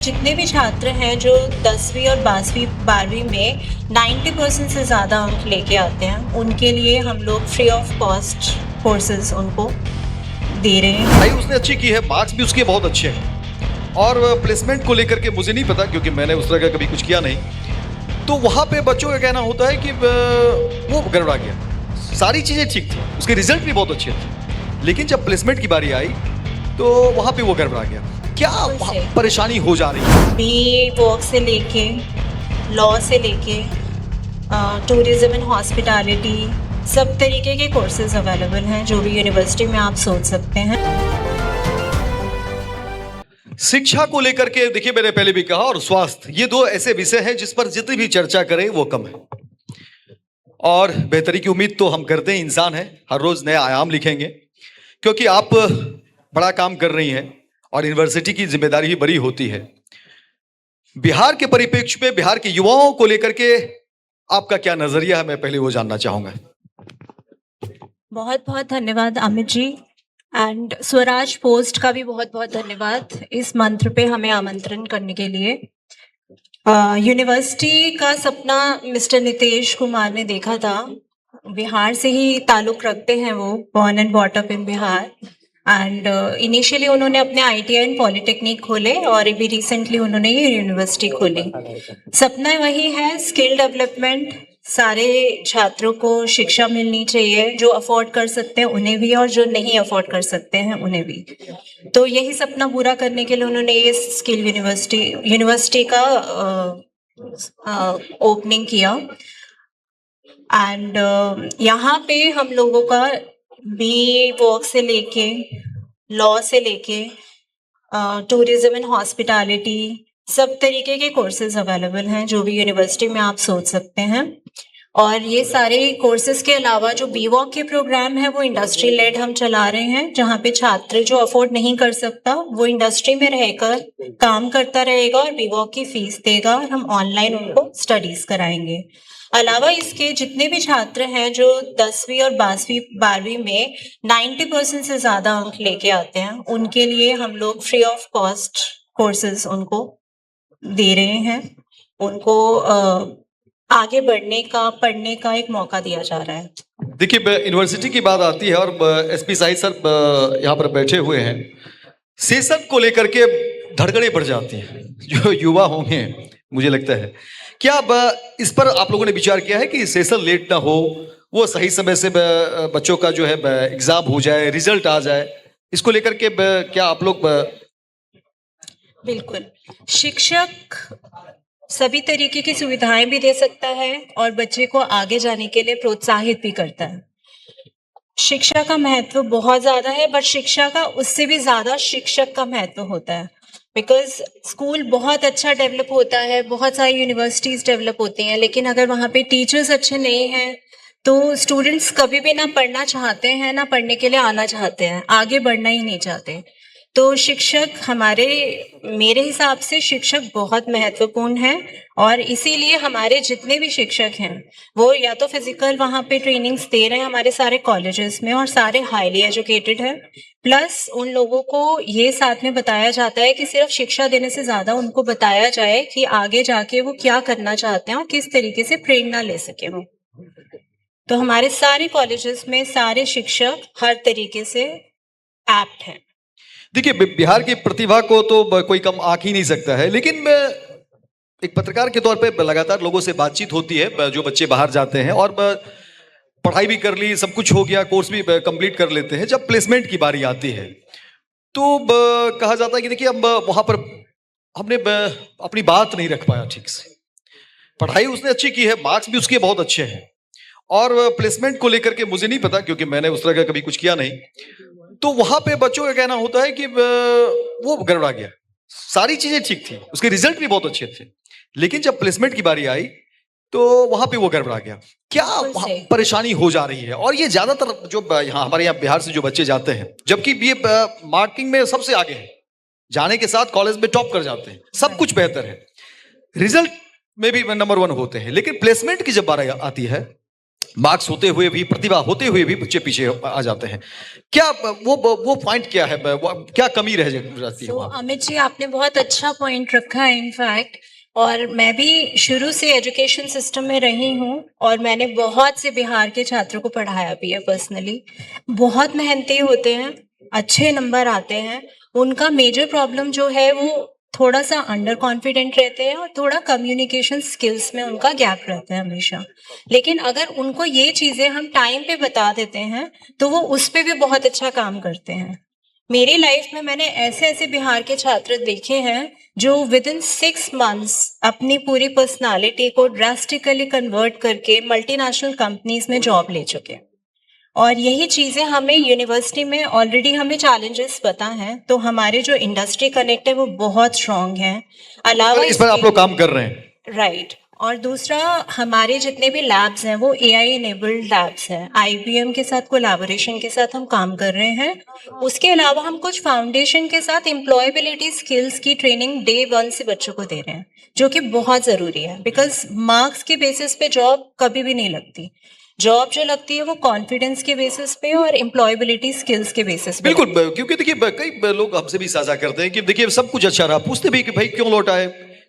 जितने भी छात्र हैं जो 10वीं और 12वीं में 90% से ज़्यादा अंक लेके आते हैं, उनके लिए हम लोग फ्री ऑफ कॉस्ट कोर्सेज उनको दे रहे हैं। भाई उसने अच्छी की है, मार्क्स भी उसके बहुत अच्छे हैं और प्लेसमेंट को लेकर के मुझे नहीं पता क्योंकि मैंने उस तरह का कभी कुछ किया नहीं। तो वहाँ पे बच्चों का कहना होता है कि वो गड़बड़ा गया, सारी चीज़ें ठीक थी, उसके रिजल्ट भी बहुत अच्छे थे, लेकिन जब प्लेसमेंट की बारी आई तो वहाँ पे वो गड़बड़ा गया। क्या परेशानी हो जा रही है? बी वॉक से लेके लॉ से लेके टूरिज्म एंड हॉस्पिटैलिटी सब तरीके के कोर्सेज अवेलेबल हैं जो भी यूनिवर्सिटी में आप सोच सकते हैं। शिक्षा को लेकर के देखिए, मैंने पहले भी कहा, और स्वास्थ्य, ये दो ऐसे विषय हैं जिस पर जितनी भी चर्चा करें वो कम है। और बेहतरी की उम्मीद तो हम करते हैं, इंसान है, हर रोज नए आयाम लिखेंगे, क्योंकि आप बड़ा काम कर रही हैं और यूनिवर्सिटी की जिम्मेदारी भी बड़ी होती है। बिहार के परिप्रेक्ष्य में बिहार के युवाओं को लेकर के आपका क्या नजरिया है, मैं पहले वो जानना चाहूंगा। बहुत बहुत धन्यवाद अमित जी, एंड स्वराज पोस्ट का भी बहुत बहुत धन्यवाद इस मंत्र पे हमें आमंत्रण करने के लिए। यूनिवर्सिटी का सपना मिस्टर नितेश कुमार ने देखा था। बिहार से ही ताल्लुक रखते हैं वो, born and bought up in Bihar, and initially उन्होंने अपने आईटीआई एंड पॉलिटेक्निक खोले और अभी रिसेंटली उन्होंने ये यूनिवर्सिटी खोली। सपना वही है, स्किल डेवलपमेंट, सारे छात्रों को शिक्षा मिलनी चाहिए, जो अफोर्ड कर सकते हैं उन्हें भी और जो नहीं अफोर्ड कर सकते हैं उन्हें भी। तो यही सपना पूरा करने के लिए उन्होंने ये स्किल यूनिवर्सिटी का ओपनिंग किया। एंड यहाँ पे हम लोगों का बी वॉक से लेके लॉ से लेके टूरिज्म एंड हॉस्पिटैलिटी सब तरीके के कोर्सेज अवेलेबल हैं जो भी यूनिवर्सिटी में आप सोच सकते हैं। और ये सारे कोर्सेज के अलावा जो बी वॉक के प्रोग्राम है वो इंडस्ट्री लेड हम चला रहे हैं, जहाँ पे छात्र जो अफोर्ड नहीं कर सकता वो इंडस्ट्री में रहकर काम करता रहेगा और बी वॉक की फीस देगा और हम ऑनलाइन उनको स्टडीज कराएंगे। अलावा इसके जितने भी छात्र हैं जो 10वीं और 12वीं में 90% से ज्यादा अंक लेके आते हैं, उनके लिए हम लोग फ्री ऑफ कॉस्ट कोर्सेज उनको दे रहे हैं। उनको आगे बढ़ने का, पढ़ने का एक मौका दिया जा रहा है। देखिए, यूनिवर्सिटी की बात आती है और एसपी साहिब सर यहाँ पर बैठे हुए हैं। सेशन को लेकर के धड़कनें बढ़ जाती हैं, जो युवा होंगे मुझे लगता है। क्या अब इस पर आप लोगों ने विचार किया है कि सेशन लेट ना हो, वो सही समय से बच्चों का जो है एग्जाम हो जाए, रिजल्ट आ जाए, इसको लेकर के क्या आप लोग? बिल्कुल, शिक्षक सभी तरीके की सुविधाएं भी दे सकता है और बच्चे को आगे जाने के लिए प्रोत्साहित भी करता है। शिक्षा का महत्व बहुत ज्यादा है, बट शिक्षा का उससे भी ज्यादा शिक्षक का महत्व होता है। बिकॉज स्कूल बहुत अच्छा डेवलप होता है, बहुत सारी यूनिवर्सिटीज डेवलप होती हैं, लेकिन अगर वहाँ पे टीचर्स अच्छे नहीं हैं तो स्टूडेंट्स कभी भी ना पढ़ना चाहते हैं, ना पढ़ने के लिए आना चाहते हैं, आगे बढ़ना ही नहीं चाहते। तो शिक्षक मेरे हिसाब से शिक्षक बहुत महत्वपूर्ण है और इसीलिए हमारे जितने भी शिक्षक हैं वो या तो फिजिकल वहाँ पे ट्रेनिंग्स दे रहे हैं हमारे सारे कॉलेजेस में और सारे हाईली एजुकेटेड हैं, प्लस उन लोगों को ये साथ में बताया जाता है कि सिर्फ शिक्षा देने से ज्यादा उनको बताया जाए कि आगे जाके वो क्या करना चाहते हैं और किस तरीके से प्रेरणा ले सके वो। तो हमारे सारे कॉलेजेस में सारे शिक्षक हर तरीके से एप्ट हैं। देखिए, बिहार की प्रतिभा को तो कोई कम आंक ही नहीं सकता है, लेकिन एक पत्रकार के तौर पे लगातार लोगों से बातचीत होती है, जो बच्चे बाहर जाते हैं और पढ़ाई भी कर ली, सब कुछ हो गया, कोर्स भी कंप्लीट कर लेते हैं, जब प्लेसमेंट की बारी आती है तो कहा जाता है कि देखिए अब वहां पर हमने अपनी बात नहीं रख पाया ठीक से। पढ़ाई उसने अच्छी की है, मार्क्स भी उसके बहुत अच्छे हैं और प्लेसमेंट को लेकर के मुझे नहीं पता क्योंकि मैंने उस तरह का कभी कुछ किया नहीं। तो वहां पे बच्चों का कहना होता है कि वो गड़बड़ा गया, सारी चीजें ठीक थी, उसके रिजल्ट भी बहुत अच्छे थे, लेकिन जब प्लेसमेंट की बारी आई तो वहां पे वो गड़बड़ा गया। क्या परेशानी हो जा रही है? और ये ज्यादातर जो यहाँ हमारे यहाँ बिहार से जो बच्चे जाते हैं, जबकि ये मार्किंग में सबसे आगे हैं, जाने के साथ कॉलेज में टॉप कर जाते हैं, सब कुछ बेहतर है, रिजल्ट में भी नंबर 1 होते हैं, लेकिन प्लेसमेंट की जब बारी आती है मार्क्स होते हुए भी, प्रतिभा होते हुए भी बच्चे पीछे आ जाते हैं। क्या वो पॉइंट क्या है, क्या कमी रह जाती है तो वहाँ? अमित जी, आपने बहुत अच्छा पॉइंट रखा है इनफैक्ट। और मैं भी शुरू से एजुकेशन सिस्टम में रही हूँ और मैंने बहुत से बिहार के छात्रों को पढ़ाया भी है पर्सनली। बहुत मेहनती होते हैं, अच्छे नंबर आते हैं। उनका मेजर प्रॉब्लम जो है वो थोड़ा सा अंडर कॉन्फिडेंट रहते हैं और थोड़ा कम्युनिकेशन स्किल्स में उनका गैप रहता है हमेशा। लेकिन अगर उनको ये चीजें हम टाइम पे बता देते हैं तो वो उस पे भी बहुत अच्छा काम करते हैं। मेरी लाइफ में मैंने ऐसे ऐसे बिहार के छात्र देखे हैं जो विद इन 6 मंथ्स अपनी पूरी पर्सनालिटी को ड्रास्टिकली कन्वर्ट करके मल्टीनेशनल कंपनीज में जॉब ले चुके हैं। और यही चीजें हमें यूनिवर्सिटी में ऑलरेडी हमें चैलेंजेस पता हैं, तो हमारे जो इंडस्ट्री कनेक्ट है वो बहुत स्ट्रांग है। अलावा इस पर आप लोग काम कर रहे हैं। राइट। और दूसरा, हमारे जितने भी लैब्स हैं वो एआई इनेबल्ड लैब्स हैं। आईबीएम के साथ कोलैबोरेशन के साथ हम काम कर रहे हैं। उसके अलावा हम कुछ फाउंडेशन के साथ एम्प्लॉयबिलिटी स्किल्स की ट्रेनिंग डे 1 से बच्चों को दे रहे हैं, जो कि बहुत जरूरी है। बिकॉज मार्क्स के बेसिस पे जॉब कभी भी नहीं लगती। जॉब जो लगती है वो कॉन्फिडेंस के बेसिस पे और एम्प्लॉयबिलिटी स्किल्स के बेसिस पे। बिल्कुल, क्योंकि देखिए कई लोग हमसे भी साझा करते हैं कि देखिए सब कुछ अच्छा रहा, पूछते भी कि भाई क्यों लौट आए,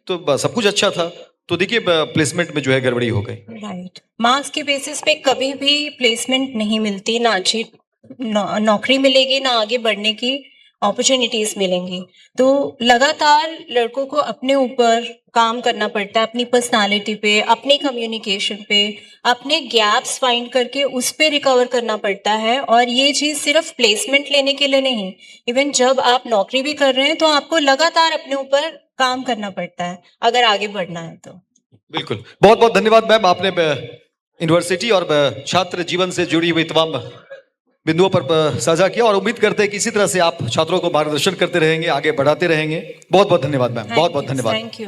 तो सब कुछ अच्छा था, तो देखिए प्लेसमेंट में जो है गड़बड़ी हो गई। राइट। मार्क्स के बेसिस पे कभी भी प्लेसमेंट नहीं मिलती, ना अच्छी नौकरी मिलेगी, ना आगे बढ़ने की अपॉर्चुनिटीज मिलेंगी। तो लगातार लड़कों को अपने ऊपर काम करना पड़ता है, अपनी पर्सनालिटी पे, अपनी कम्युनिकेशन पे, अपने गैप्स फाइंड करके उस पे रिकवर करना पड़ता है। और ये चीज सिर्फ प्लेसमेंट लेने के लिए नहीं, इवन जब आप नौकरी भी कर रहे हैं तो आपको लगातार अपने ऊपर काम करना पड़ता है अगर आगे बढ़ना है तो। बिल्कुल, बहुत बहुत धन्यवाद मैम, आपने यूनिवर्सिटी और छात्र जीवन से जुड़ी हुई तमाम बिंदुओं पर साझा किया और उम्मीद करते हैं कि इसी तरह से आप छात्रों को मार्गदर्शन करते रहेंगे, आगे बढ़ाते रहेंगे। बहुत बहुत धन्यवाद मैम, बहुत बहुत धन्यवाद। Thank you.